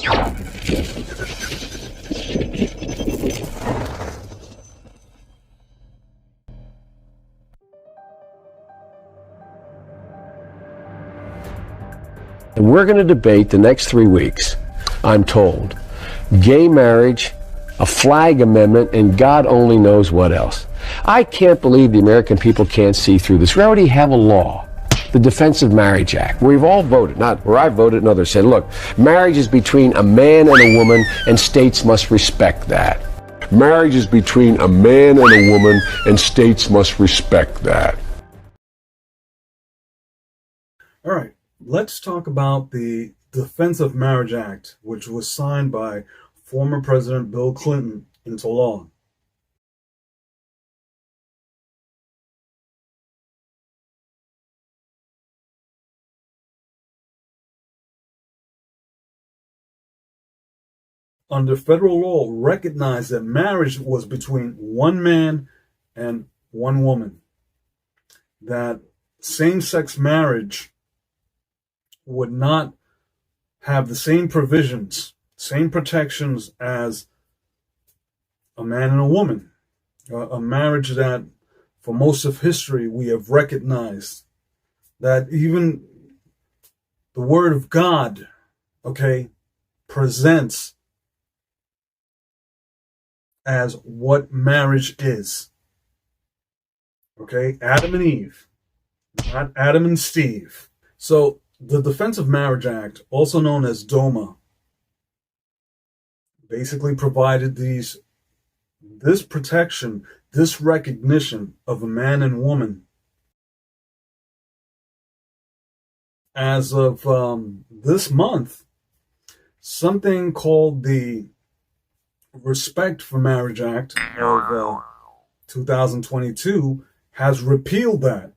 And we're going to debate the next 3 weeks, I'm told, gay marriage, a flag amendment, and God only knows what else. I can't believe the American people can't see through this. We already have a law, the Defense of Marriage Act, where we've all voted, not where I voted and others said, look, marriage is between a man and a woman, and states must respect that. Marriage is between a man and a woman, and states must respect that. All right. Let's talk about the Defense of Marriage Act, which was signed by former President Bill Clinton into law. Under federal law, recognized that marriage was between one man and one woman. That same-sex marriage would not have the same provisions, same protections as a man and a woman. A marriage that, for most of history, we have recognized that even the Word of God, presents as what marriage is. Adam and Eve, not Adam and Steve. So, the Defense of Marriage Act, also known as DOMA, basically provided this protection, this recognition of a man and woman. As of this month, something called the Respect for Marriage Act of 2022 has repealed that.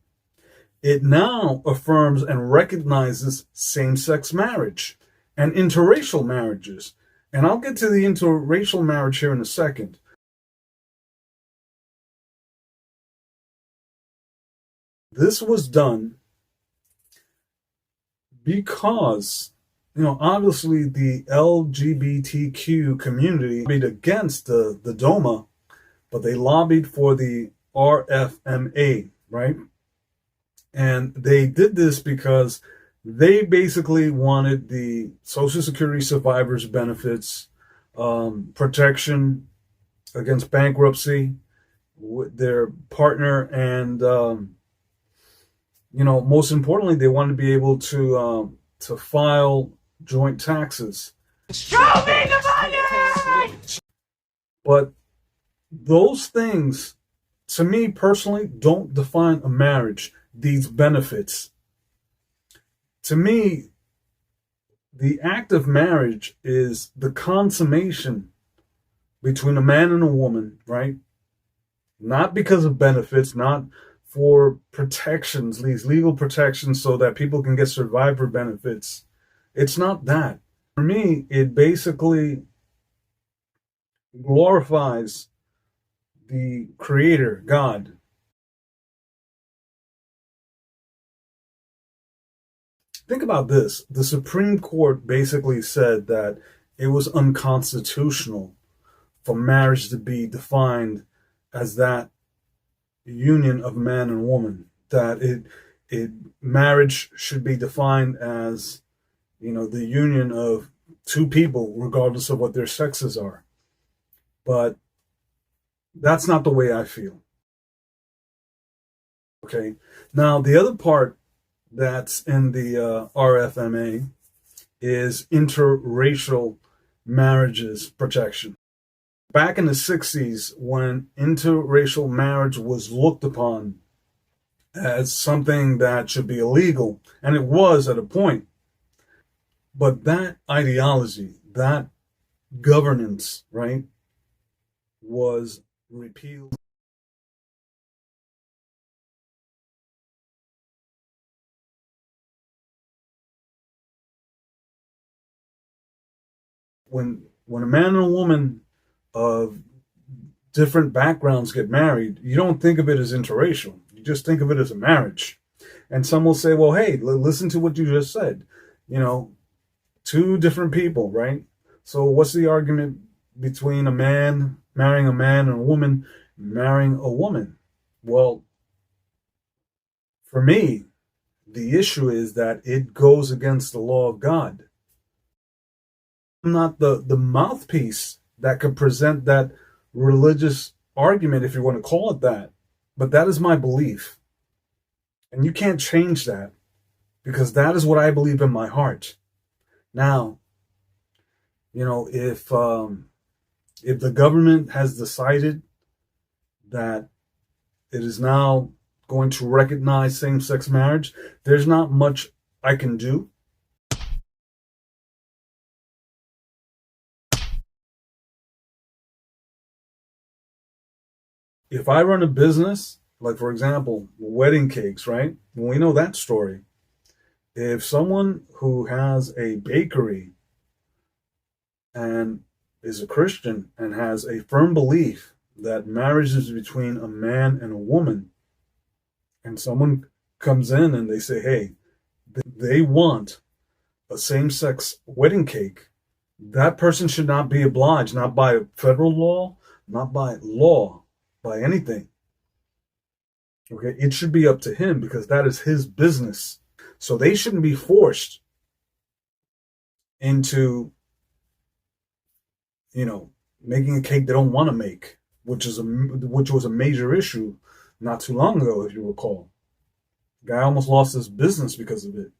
It now affirms and recognizes same-sex marriage and interracial marriages. And I'll get to the interracial marriage here in a second. This was done because, obviously the LGBTQ community lobbied against the DOMA, but they lobbied for the RFMA, right? And they did this because they basically wanted the Social Security survivors benefits, protection against bankruptcy with their partner, and most importantly, they wanted to be able to file joint taxes. Show me the money! But those things, to me personally, don't define a marriage. These benefits. To me, the act of marriage is the consummation between a man and a woman, right? Not because of benefits, not for protections, these legal protections so that people can get survivor benefits. It's not that. For me, it basically glorifies the Creator, God. Think about this. The Supreme Court basically said that it was unconstitutional for marriage to be defined as that union of man and woman. That marriage should be defined as, the union of two people, regardless of what their sexes are. But that's not the way I feel. Now, the other part that's in the RFMA is interracial marriages protection. Back in the 60s, when interracial marriage was looked upon as something that should be illegal, and it was at a point, but that ideology, that governance, right, was repealed. When a man and a woman of different backgrounds get married, you don't think of it as interracial. You just think of it as a marriage. And some will say, well, hey, listen to what you just said. Two different people, right? So what's the argument between a man marrying a man and a woman marrying a woman? Well, for me, the issue is that it goes against the law of God. I'm not the mouthpiece that could present that religious argument, if you want to call it that. But that is my belief. And you can't change that, because that is what I believe in my heart. Now, if the government has decided that it is now going to recognize same-sex marriage, there's not much I can do. If I run a business, like for example, wedding cakes, right? We know that story. If someone who has a bakery and is a Christian and has a firm belief that marriage is between a man and a woman, and someone comes in and they say, hey, they want a same-sex wedding cake, that person should not be obliged, not by federal law, not by law, by anything. Okay, it should be up to him, because that is his business. So they shouldn't be forced into, making a cake they don't want to make, which was a major issue not too long ago, if you recall. The guy almost lost his business because of it.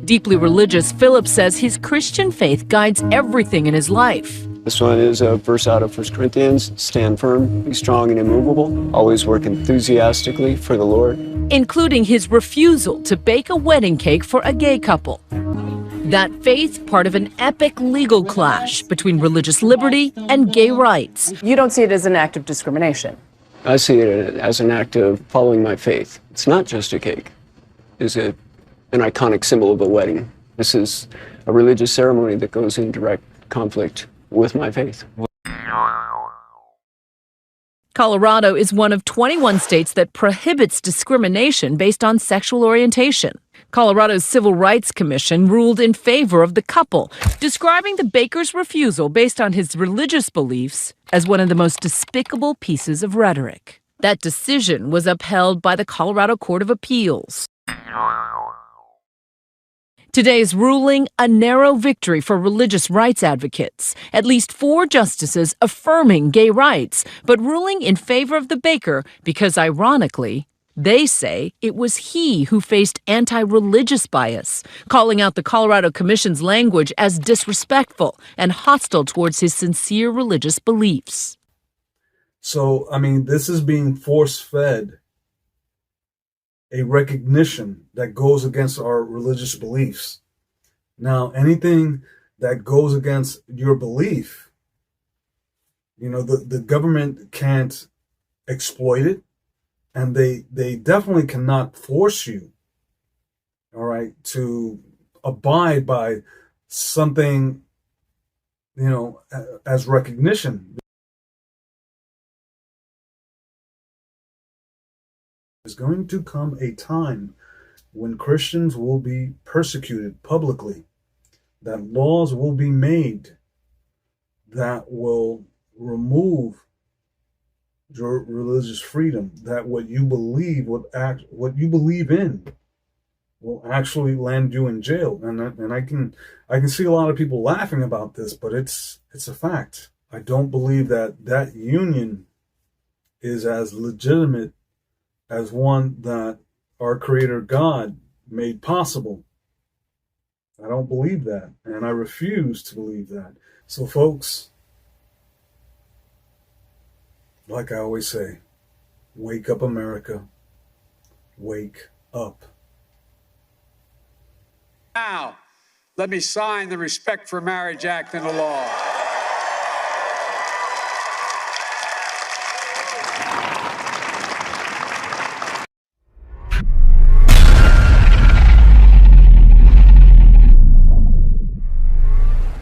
Deeply religious, Philip says his Christian faith guides everything in his life. This one is a verse out of 1 Corinthians. Stand firm, be strong and immovable, always work enthusiastically for the Lord. Including his refusal to bake a wedding cake for a gay couple. That faith part of an epic legal clash between religious liberty and gay rights. You don't see it as an act of discrimination? I see it as an act of following my faith. It's not just a cake. It's an iconic symbol of a wedding. This is a religious ceremony that goes in direct conflict with my faith. Colorado is one of 21 states that prohibits discrimination based on sexual orientation. Colorado's Civil Rights Commission ruled in favor of the couple, describing the baker's refusal based on his religious beliefs as one of the most despicable pieces of rhetoric. That decision was upheld by the Colorado Court of Appeals. Today's ruling, a narrow victory for religious rights advocates. At least 4 justices affirming gay rights, but ruling in favor of the baker because, ironically, they say it was he who faced anti-religious bias, calling out the Colorado Commission's language as disrespectful and hostile towards his sincere religious beliefs. So, this is being force-fed a recognition that goes against our religious beliefs. Now, anything that goes against your belief, the government can't exploit it, and they definitely cannot force you, all right, to abide by something, as recognition. There's going to come a time when Christians will be persecuted publicly, that laws will be made that will remove your religious freedom, that what you believe in will actually land you in jail. And I can see a lot of people laughing about this, but it's a fact. I don't believe that union is as legitimate as one that our Creator God made possible. I don't believe that, and I refuse to believe that. So folks, like I always say, wake up, America. Wake up. Now, let me sign the Respect for Marriage Act into law.